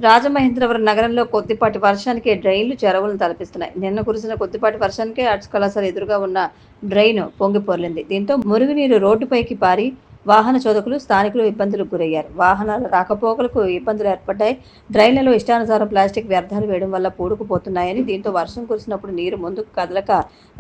రాజమహేంద్రవరం నగరంలో కొద్దిపాటి వర్షానికే డ్రైన్లు, చెరువులను తలపిస్తున్నాయి. నిన్న కురిసిన కొద్దిపాటి వర్షానికే ఆర్ట్స్ కళాశాల ఎదురుగా ఉన్న డ్రైన్ పొంగిపొర్లింది. దీంతో మురుగునీరు రోడ్డుపైకి పారి వాహన చోదకులు, స్థానికులు ఇబ్బందులకు గురయ్యారు. వాహనాల రాకపోకలకు ఇబ్బందులు ఏర్పడ్డాయి. డ్రైన్లలో ఇష్టానుసారం ప్లాస్టిక్ వ్యర్థాలు వేయడం వల్ల పూడుకుపోతున్నాయని, దీంతో వర్షం కురిసినప్పుడు నీరు ముందుకు కదలక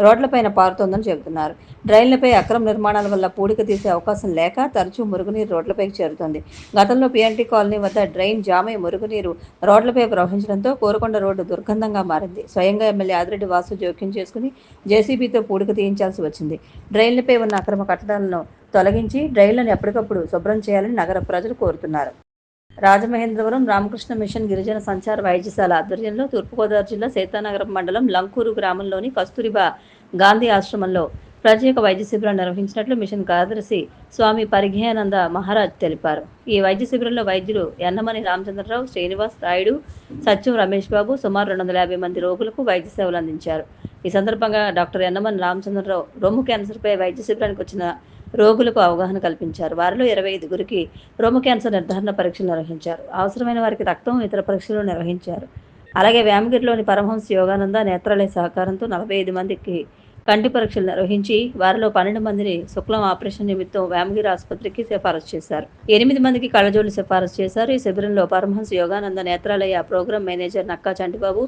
రోడ్లపైన పారుతోందని చెబుతున్నారు. డ్రైన్లపై అక్రమ నిర్మాణాల వల్ల పూడిక తీసే అవకాశం లేక తరచూ మురుగునీరు రోడ్లపైకి చేరుతోంది. గతంలో పీఎన్టీ కాలనీ వద్ద డ్రైన్ జామై మురుగునీరు రోడ్లపై ప్రవహించడంతో కోరుకొండ రోడ్డు దుర్గంధంగా మారింది. స్వయంగా ఎమ్మెల్యే ఆదిరెడ్డి వాసు జోక్యం చేసుకుని జేసీబీతో పూడిక తీయించాల్సి వచ్చింది. డ్రైన్లపై ఉన్న అక్రమ కట్టడాలను తొలగించి డ్రైన్లను ఎప్పటికప్పుడు శుభ్రం చేయాలని నగర ప్రజలు కోరుతున్నారు. రాజమహేంద్రవరం రామకృష్ణ మిషన్ గిరిజన సంచార వైద్యశాల ఆధ్వర్యంలో తూర్పుగోదావరి జిల్లా సీతానగరం మండలం లంకూరు గ్రామంలోని కస్తూరిబా గాంధీ ఆశ్రమంలో ప్రత్యేక వైద్య శిబిరం నిర్వహించినట్లు మిషన్ కార్యదర్శి స్వామి పరిఘయానంద మహారాజ్ తెలిపారు. ఈ వైద్య శిబిరంలో వైద్యులు యన్నమని రామచంద్రరావు, శ్రీనివాస్, రాయుడు, సత్యం, రమేష్ బాబు సుమారు 250 మంది రోగులకు వైద్య సేవలు అందించారు. ఈ సందర్భంగా డాక్టర్ యన్నమని రామచంద్రరావు రొమ్ము క్యాన్సర్పై వైద్య శిబిరానికి వచ్చిన రోగులకు అవగాహన కల్పించారు. వారిలో 25గురికి రొమ్ము క్యాన్సర్ నిర్ధారణ పరీక్షలు నిర్వహించారు. అవసరమైన వారికి రక్తం, ఇతర పరీక్షలు నిర్వహించారు. అలాగే వేమగిరిలోని పరమహంస యోగానంద నేత్రాలయ సహకారంతో 45 మందికి కంటి పరీక్షలు నిర్వహించి వారిలో 12 మందిని శుక్లం ఆపరేషన్ నిమిత్తం వేమగిరి ఆసుపత్రికి సిఫారసు చేశారు. 8 మందికి కళ్ళజోళ్లు సిఫారసు చేశారు. ఈ శిబిరంలో పరమహంస యోగానంద నేత్రాలయ ప్రోగ్రాం మేనేజర్ నక్కా చంటిబాబు,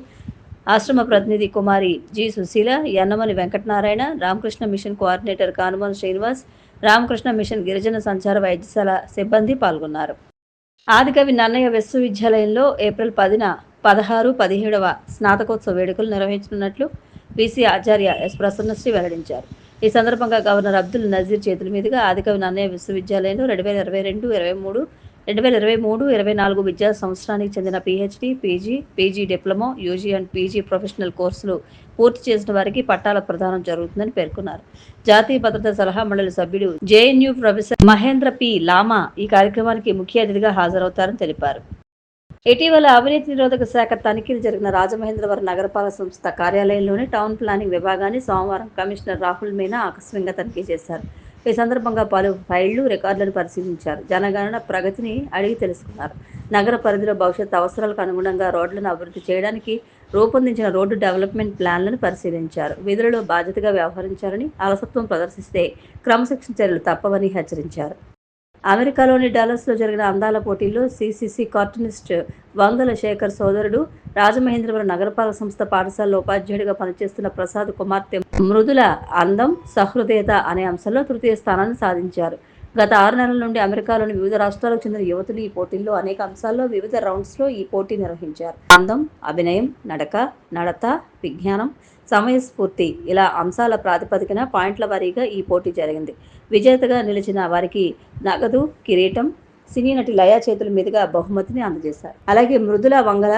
ఆశ్రమ ప్రతినిధి కుమారి G Susheela, Yannamani Venkatanarayana, Ramakrishna mission coordinator Kanumala Srinivas, Ramakrishna mission గిరిజన సంచార వైద్యశాల సిబ్బంది పాల్గొన్నారు. ఆదికవి నన్నయ్య విశ్వవిద్యాలయంలో ఏప్రిల్ 10న 16, 17వ స్నాతకోత్సవ వేడుకలు నిర్వహించనున్నట్లు వీసీ ఆచార్య ఎస్ ప్రసన్నశ్రీ వెల్లడించారు. ఈ సందర్భంగా గవర్నర్ అబ్దుల్ నజీర్ చేతుల మీదుగా ఆదికవి నన్నయ్య విశ్వవిద్యాలయంలో 2023-24 విద్యా సంవత్సరానికి చెందిన PhD, PG diploma, UG and PG professional కోర్సులు పూర్తి చేసిన వారికి పట్టాల ప్రదానం జరుగుతుందని పేర్కొన్నారు. జాతీయ భద్రతా సలహా మండలి సభ్యుడు జేఎన్యూ ప్రొఫెసర్ మహేంద్ర పి లామా ఈ కార్యక్రమానికి ముఖ్య అతిథిగా హాజరవుతారని తెలిపారు. ఇటీవల అవినీతి నిరోధక శాఖ తనిఖీలు జరిగిన రాజమహేంద్రవరం నగరపాలక సంస్థ కార్యాలయంలోని టౌన్ ప్లానింగ్ విభాగాన్ని సోమవారం కమిషనర్ రాహుల్ మీనా ఆకస్మికంగా తనిఖీ చేశారు. ఈ సందర్భంగా పలు ఫైళ్లు, రికార్డులను పరిశీలించారు. జనగణన ప్రగతిని అడిగి తెలుసుకున్నారు. నగర పరిధిలో భవిష్యత్ అవసరాలకు అనుగుణంగా రోడ్లను అభివృద్ధి చేయడానికి రూపొందించిన రోడ్డు డెవలప్మెంట్ ప్లాన్లను పరిశీలించారు. విధులలో బాధ్యతగా వ్యవహరించారని, అలసత్వం ప్రదర్శిస్తే క్రమశిక్షణ చర్యలు తప్పవని హెచ్చరించారు. అమెరికాలోని డల్లస్లో జరిగిన అందాల పోటీల్లో సీసీసీ కార్టూనిస్ట్ వంగల శేఖర్ సోదరుడు, రాజమహేంద్రవరం నగరపాలక సంస్థ పాఠశాలలో ఉపాధ్యాయుడిగా పనిచేస్తున్న ప్రసాద్ కుమార్తె మృదుల అందం, సహృదయత అనే అంశంలో తృతీయ స్థానాన్ని సాధించారు. గత 6 నెలల నుండి అమెరికాలోని వివిధ రాష్ట్రాలకు చెందిన యువతులు ఈ పోటీల్లో అనేక అంశాల్లో వివిధ రౌండ్స్లో ఈ పోటీ నిర్వహించారు. అందం, అభినయం, నడత, విజ్ఞానం, సమయస్ఫూర్తి ఇలా అంశాల ప్రాతిపదికన పాయింట్ల వారీగా ఈ పోటీ జరిగింది. విజేతగా నిలిచిన వారికి నగదు, కిరీటం, సినీ నటి లయా చేతుల మీదుగా బహుమతిని అందజేశారు. అలాగే మృదుల వంగల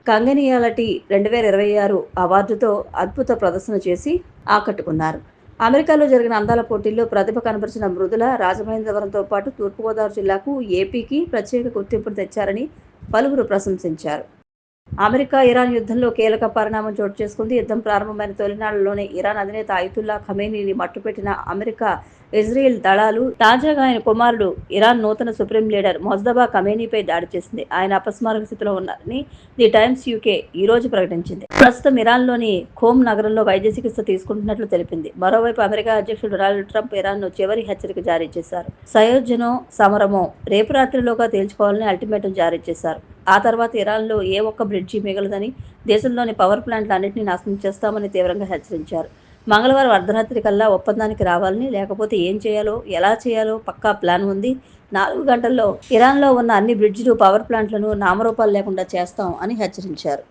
కంగనియాలిటీ 2026 అవార్డుతో అద్భుత ప్రదర్శన చేసి ఆకట్టుకున్నారు. అమెరికాలో జరిగిన అందాల పోటీల్లో ప్రతిభ కనబరిచిన మృదుల రాజమహేంద్రవరంతో పాటు తూర్పుగోదావరి జిల్లాకు, ఏపీకి ప్రత్యేక గుర్తింపును తెచ్చారని పలువురు ప్రశంసించారు. అమెరికా ఇరాన్ యుద్ధంలో కీలక పరిణామం చోటు చేసుకుంది. యుద్ధం ప్రారంభమైన తొలినాళ్లలోనే ఇరాన్ అధినేత అయతుల్లా ఖమేనీని మట్టుపెట్టిన అమెరికా, ఇజ్రాయెల్ దళాలు తాజాగా ఆయన కుమారుడు, ఇరాన్ నూతన సుప్రీం లీడర్ మొజ్తబా ఖమేనీపై దాడి చేసింది. ఆయన అపస్మారక స్థితిలో ఉన్నారని ది టైమ్స్ యూకే ఈ రోజు ప్రకటించింది. ప్రస్తుతం ఇరాన్లోని ఖోమ్ నగరంలో వైద్య చికిత్స తీసుకుంటున్నట్లు తెలిపింది. మరోవైపు అమెరికా అధ్యక్షుడు డొనాల్డ్ ట్రంప్ ఇరాన్ను చివరి హెచ్చరిక జారీ చేశారు. సయోజనో సమరమో రేపు రాత్రిలోగా తేల్చుకోవాలని అల్టిమేటం జారీ చేశారు. ఆ తర్వాత ఇరాన్లో ఏ ఒక్క బ్రిడ్జి మిగలదని, దేశంలోని పవర్ ప్లాంట్లు అన్నింటినీ నాశనం చేస్తామని తీవ్రంగా హెచ్చరించారు. మంగళవారం అర్ధరాత్రి కల్లా ఒప్పందానికి రావాలని, లేకపోతే ఏం చేయాలో, ఎలా చేయాలో పక్కా ప్లాన్ ఉంది. 4 గంటల్లో ఇరాన్లో ఉన్న అన్ని బ్రిడ్జిలు, పవర్ ప్లాంట్లను నామరూపాలు లేకుండా చేస్తాం అని హెచ్చరించారు.